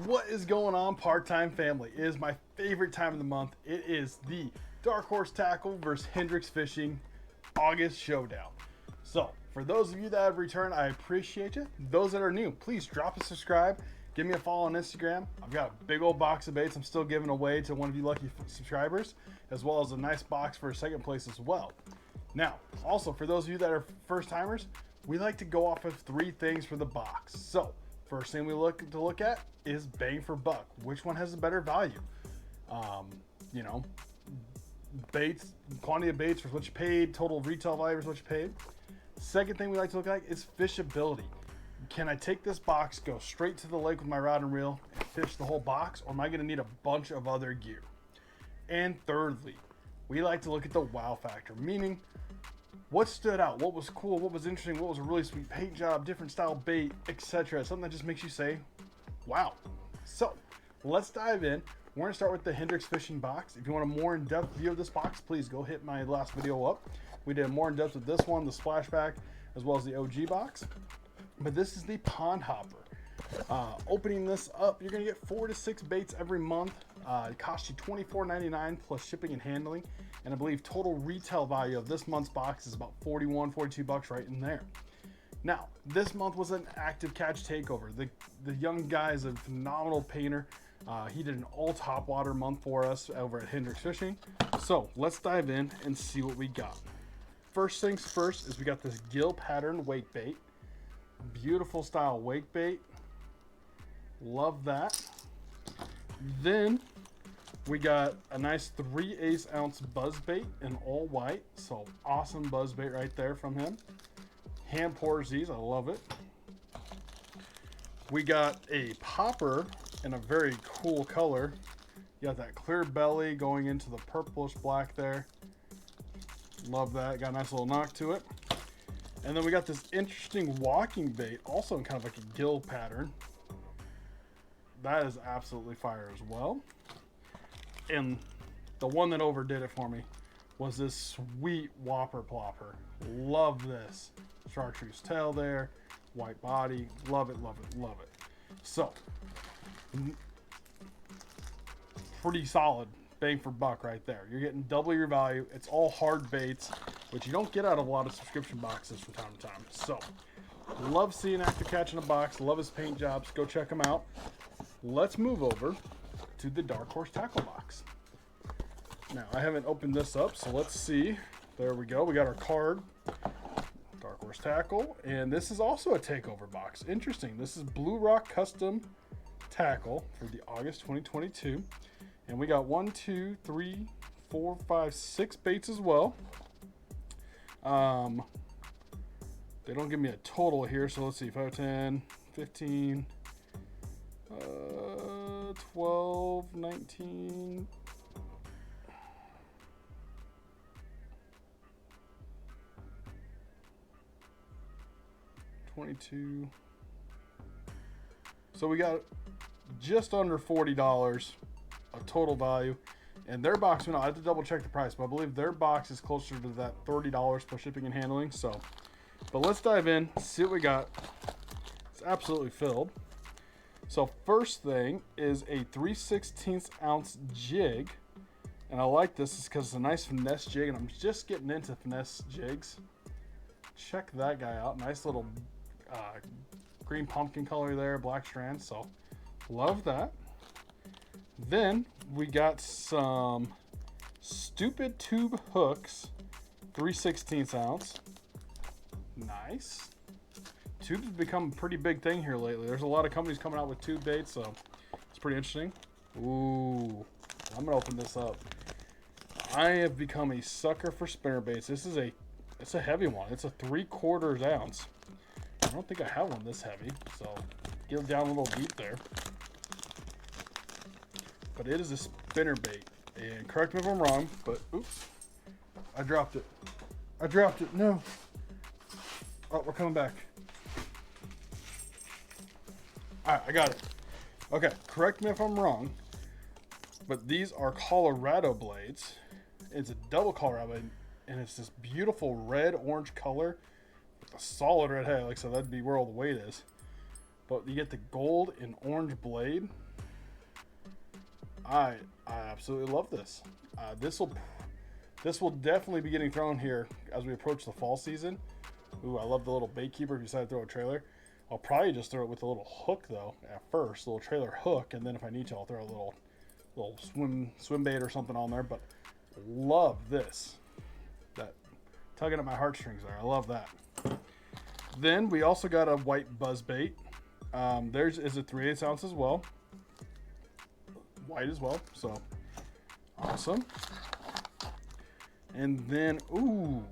What is going on, part-time family? It is my favorite time of the month. It is the DarkHorse Tackle versus Hendrix Fishing August Showdown. So, for those of you that have returned, I appreciate you. Those that are new, please drop a subscribe. Give me a follow on Instagram. I've got a big old box of baits I'm still giving away to one of you lucky subscribers, as well as a nice box for a second place as well. Now, also for those of you that are first timers, we like to go off of 3 things for the box. So, first thing we look at is bang for buck. Which one has a better value? You know, baits, quantity of baits for what you paid, total retail value for what you paid. Second thing we like to look at is fishability. Can I take this box, go straight to the lake with my rod and reel, and fish the whole box, or am I going to need a bunch of other gear? And thirdly, we like to look at the wow factor, meaning what stood out, what was cool, what was interesting, what was a really sweet paint job, different style bait, etc. Something that just makes you say, wow. So let's dive in. We're going to start with the Hendrix Fishing Box. If you want a more in-depth view of this box, please go hit my last video up. We did more in-depth with this one, the splashback, as well as the OG box. But this is the Pond Hopper. Opening this up, you're going to get 4 to 6 baits every month. It costs you $24.99 plus shipping and handling. And I believe total retail value of this month's box is about 41, 42 bucks right in there. Now, this month was an active catch takeover. The young guy is a phenomenal painter. He did an all top water month for us over at Hendrix Fishing. So let's dive in and see what we got. First things first is we got this gill pattern wake bait. Beautiful style wake bait. Love that. Then we got a nice 3/8 ounce buzzbait in all white. So awesome buzzbait right there from him. Hand pours these, I love it. We got a popper in a very cool color. You got that clear belly going into the purplish black there. Love that, got a nice little knock to it. And then we got this interesting walking bait, also in kind of like a gill pattern. That is absolutely fire as well. And the one that overdid it for me was this sweet whopper plopper. Love this. Chartreuse tail there, white body. Love it, love it, love it. So, pretty solid bang for buck right there. You're getting double your value. It's all hard baits, which you don't get out of a lot of subscription boxes from time to time. So, love seeing Active Catch in a box. Love his paint jobs. Go check them out. Let's move over to the DarkHorse Tackle Box. Now, I haven't opened this up, so let's see. There we go. We got our card. DarkHorse Tackle. And this is also a takeover box. Interesting. This is Blue Rock Custom Tackle for the August 2022. And we got 1, 2, 3, 4, 5, 6 baits as well. They don't give me a total here, so let's see. 5, 10, 15, 12, 19, 22. So we got just under $40 of total value. And their box, I have to double check the price, but I believe their box is closer to that $30 plus shipping and handling. So, but let's dive in, see what we got. It's absolutely filled. So first thing is a 3/16 ounce jig. And I like this because it's a nice finesse jig, and I'm just getting into finesse jigs. Check that guy out. Nice little green pumpkin color there, black strand. So love that. Then we got some Stupid Tube hooks, 3/16 ounce. Nice. Tubes have become a pretty big thing here lately. There's a lot of companies coming out with tube baits, so it's pretty interesting. Ooh, I'm gonna open this up. I have become a sucker for spinnerbaits. This is it's a heavy one. It's a 3/4 ounce. I don't think I have one this heavy, so get it down a little deep there. But it is a spinnerbait, and correct me if I'm wrong, but oops, I dropped it. I dropped it. No. Oh, we're coming back. All right, I got it. Okay, correct me if I'm wrong, but these are Colorado blades. It's a double Colorado blade, and it's this beautiful red-orange color with a solid red head. Like I said, that'd be where all the weight is. But you get the gold and orange blade. I absolutely love this. This will definitely be getting thrown here as we approach the fall season. Ooh, I love the little bait keeper if you decide to throw a trailer. I'll probably just throw it with a little hook though at first, a little trailer hook, and then if I need to, I'll throw a little swim bait or something on there. But love this. That tugging at my heartstrings there. I love that. Then we also got a white buzzbait. Theirs is a 3/8 ounce as well. White as well, so awesome. And then, ooh,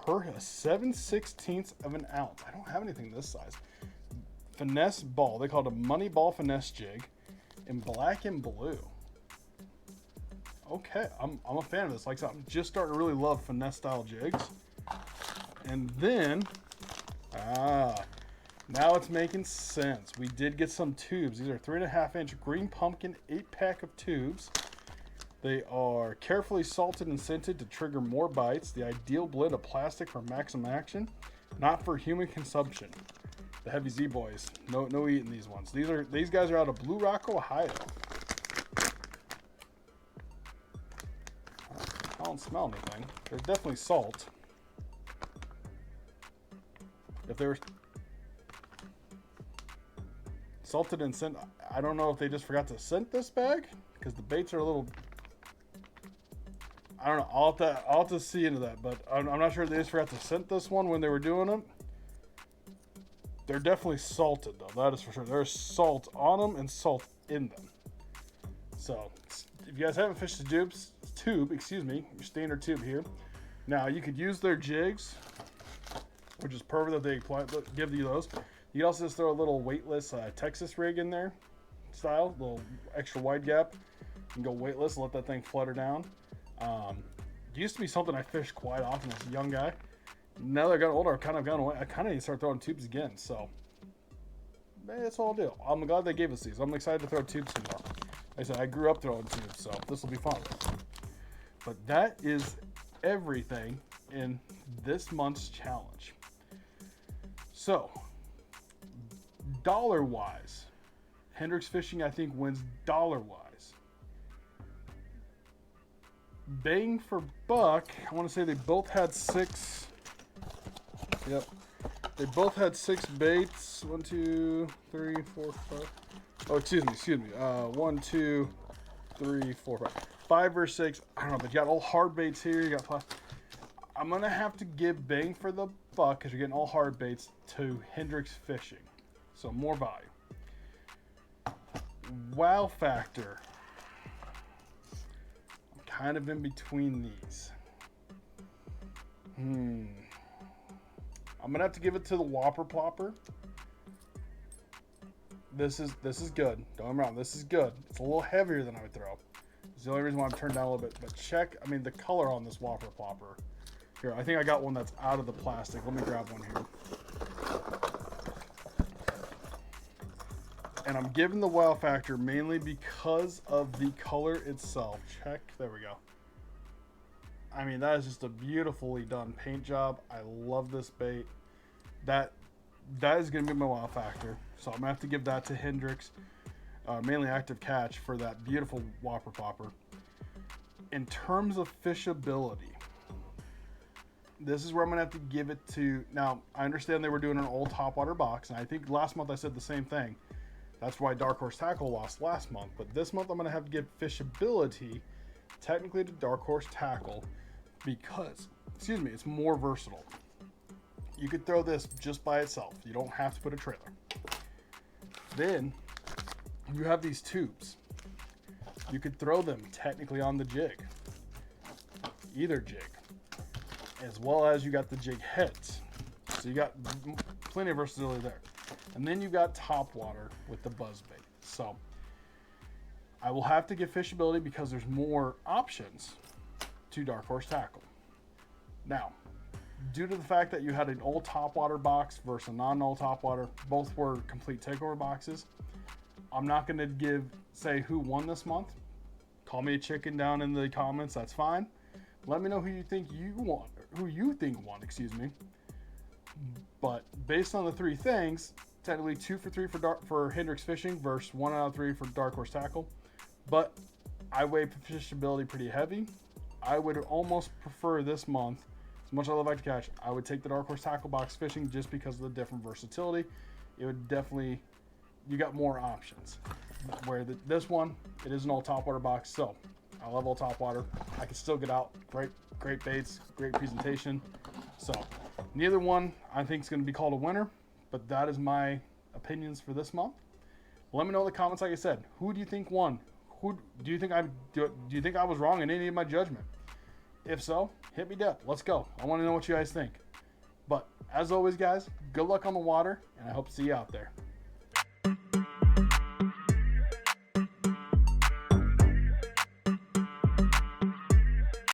a 7/16 of an ounce. I don't have anything this size. Finesse ball. They call it a money ball finesse jig in black and blue. Okay, I'm a fan of this. Like I said, I'm just starting to really love finesse style jigs. And then, now it's making sense. We did get some tubes. These are 3.5 inch green pumpkin 8-pack of tubes. They are carefully salted and scented to trigger more bites. The ideal blend of plastic for maximum action, not for human consumption. The Heavy Z boys, no eating these ones. These guys are out of Blue Rock, Ohio. I don't smell anything. There's definitely salt. If they were salted and scent, I don't know if they just forgot to scent this bag because the baits are a little. I don't know. I'll have to see into that, but I'm not sure if they just forgot to scent this one when they were doing it. They're definitely salted though. That is for sure. There's salt on them and salt in them. So if you guys haven't fished the tube, excuse me, your standard tube here. Now you could use their jigs, which is perfect that they give you those. You can also just throw a little weightless Texas rig in there, style, little extra wide gap. You can go weightless, let that thing flutter down. It used to be something I fished quite often as a young guy. Now that I got older, I've kind of gone away. I kind of need to start throwing tubes again. So that's all I'll do. I'm glad they gave us these. I'm excited to throw tubes some more. Like I said, I grew up throwing tubes, so this will be fun. But that is everything in this month's challenge. So, dollar-wise, Hendrix Fishing, I think, wins dollar-wise. Bang for buck, I want to say they both had 6. Yep. They both had 6 baits. 1, 2, 3, 4, 5. Oh, excuse me. 1, 2, 3, 4, 5. 5 or 6. I don't know, but you got all hard baits here. You got plastic. I'm going to have to give bang for the buck because you're getting all hard baits to Hendrix Fishing. So more value. Wow factor. I'm kind of in between these. I'm going to have to give it to the Whopper Plopper. This is good. Don't get me wrong, this is good. It's a little heavier than I would throw. It's the only reason why I'm turned down a little bit. But check, I mean, the color on this Whopper Plopper. Here, I think I got one that's out of the plastic. Let me grab one here. And I'm giving the wow factor mainly because of the color itself. Check, there we go. I mean, that is just a beautifully done paint job. I love this bait. That is going to be my wow factor. So I'm going to have to give that to Hendrix, mainly Active Catch, for that beautiful Whopper Plopper. In terms of fishability, this is where I'm going to have to give it to. Now, I understand they were doing an old topwater box, and I think last month I said the same thing. That's why DarkHorse Tackle lost last month. But this month I'm going to have to give fishability technically to DarkHorse Tackle because, excuse me, it's more versatile. You could throw this just by itself. You don't have to put a trailer. Then you have these tubes. You could throw them technically on the jig. Either jig. As well as you got the jig heads. So you got plenty of versatility there. And then you got top water with the buzzbait. So I will have to give fishability because there's more options to DarkHorse Tackle. Now, due to the fact that you had an old topwater box versus a non-old topwater, both were complete takeover boxes. I'm not going to say who won this month. Call me a chicken down in the comments. That's fine. Let me know who you think won, excuse me. But based on the 3 things, technically 2 for 3 for Hendrix Fishing versus 1 out of 3 for DarkHorse Tackle. But I weigh fishability pretty heavy. I would almost prefer this month, as much as I love to catch, I would take the DarkHorse tackle box fishing just because of the different versatility. It would definitely, you got more options. Where this one, it is an all topwater box, so I love all topwater. I can still get out, great baits, great presentation. So neither one I think is going to be called a winner, but that is my opinions for this month. Let me know in the comments, like I said, who do you think won? Who do you think do you think I was wrong in any of my judgment? If so, hit me up. Let's go. I want to know what you guys think. But as always, guys, good luck on the water, and I hope to see you out there.